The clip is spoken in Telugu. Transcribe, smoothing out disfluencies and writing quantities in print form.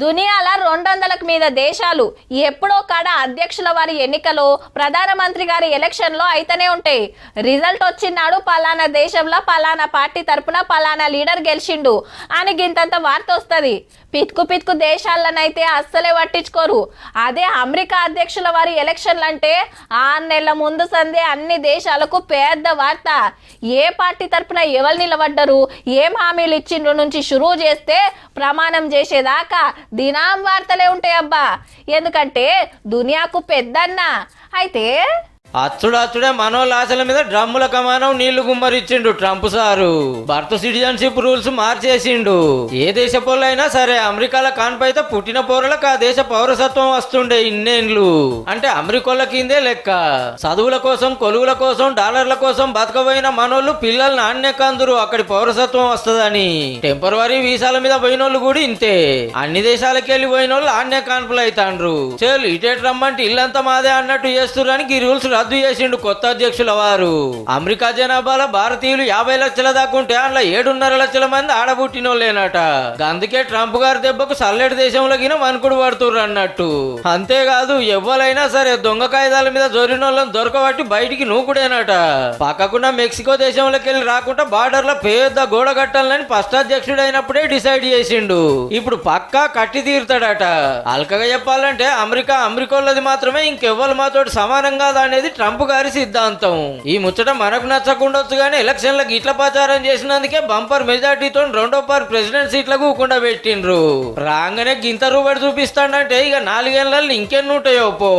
దునియాల 200లకు మీద దేశాలు ఎప్పుడో కాడ అధ్యక్షుల వారి ఎన్నికలు ప్రధానమంత్రి గారి ఎలక్షన్లో అయితేనే ఉంటాయి. రిజల్ట్ వచ్చినాడు పలానా దేశంలో పలానా పార్టీ తరపున పలానా లీడర్ గెలిచిండు అని గింతంత వార్త వస్తుంది. పితుకు పితుకు దేశాలనైతే అస్సలే పట్టించుకోరు. అదే అమెరికా అధ్యక్షుల వారి ఎలక్షన్లు అంటే 6 నెలల ముందు సందే అన్ని దేశాలకు పెద్ద వార్త. ఏ పార్టీ తరపున ఎవరు నిలబడ్డరు, ఏం హామీలు ఇచ్చిండ్రు నుంచి షురూ చేస్తే ప్రమాణం చేసేదాకా దినాం వార్తలే ఉంటాయి అబ్బా. ఎందుకంటే దునియాకు పెద్దన్న. అయితే అచ్చుడే మనోళ్ళ ఆశల మీద డ్రమ్ముల కమానం నీళ్లు గుమ్మరిచ్చిండు Trump sir. Birth citizenship rules మార్చేసిండు. ఏ దేశ పోలైనా సరే అమెరికాల కాన్పైతే పుట్టిన పౌరులకు ఆ దేశ పౌరసత్వం వస్తుండే ఇన్నేండ్లు. అంటే అమెరికోళ్ళ కిందే లెక్క. చదువుల కోసం, కొలువుల కోసం, డాలర్ల కోసం బతకబోయిన మనోళ్ళు పిల్లల్ని ఆన్నే కందురు అక్కడి పౌరసత్వం వస్తుందని. టెంపరవరీ వీసాల మీద పోయినోళ్ళు కూడా ఇంతే. అన్ని దేశాలకి వెళ్ళి పోయినోళ్ళు ఆన్నే కాన్పులు అవుతాండ్రు. చేలు ఇటేట్ రమ్మంటే ఇల్లంతా మాదే అన్నట్టు చేస్తురని ఈ రూల్స్ రద్దు చేసిండు కొత్త అధ్యక్షుల వారు. అమెరికా జనాభాలో భారతీయులు 50 లక్షల దాకా ఉంటే అందులో 7.5 లక్షల మంది ఆడబుట్టినోళ్ళేనట. అందుకే ట్రంప్ గారి దెబ్బకు సల్లెడు దేశంలో గిన వణుకుడు పడుతుర్రు అన్నట్టు. అంతేకాదు ఎవ్వరైనా సరే దొంగ కాయిదాల మీద జోరినోళ్ళని దొరకబట్టి బయటికి నూకుడేనట. పక్కకున్న మెక్సికో దేశంలోకి వెళ్ళి రాకుండా బార్డర్ లో పెద్ద గోడ కట్టాలని ఫస్ట్ అధ్యక్షుడు అయినప్పుడే డిసైడ్ చేసిండు. ఇప్పుడు పక్కా కట్టి తీరుతాడట. అల్కగా చెప్పాలంటే అమెరికోళ్ళది మాత్రమే, ఇంకెవ్వరు మాతోటి సమానం కాదు అనేది ట్రంప్ గారి సిద్ధాంతం. ఈ ముచ్చట మనకు నచ్చకుండొచ్చు కానీ ఎలక్షన్లకు ఇట్ల ప్రచారం చేసినందుకే బంపర్ మెజార్టీతో 2వ పార్ ప్రెసిడెంట్ సీట్లకు ఊకుండా పెట్టిండ్రు. రాగానే గింత రూబడి చూపిస్తాడంటే ఇక 4 ఏళ్ళల్లో ఇంకెన్నుంటాయో పో.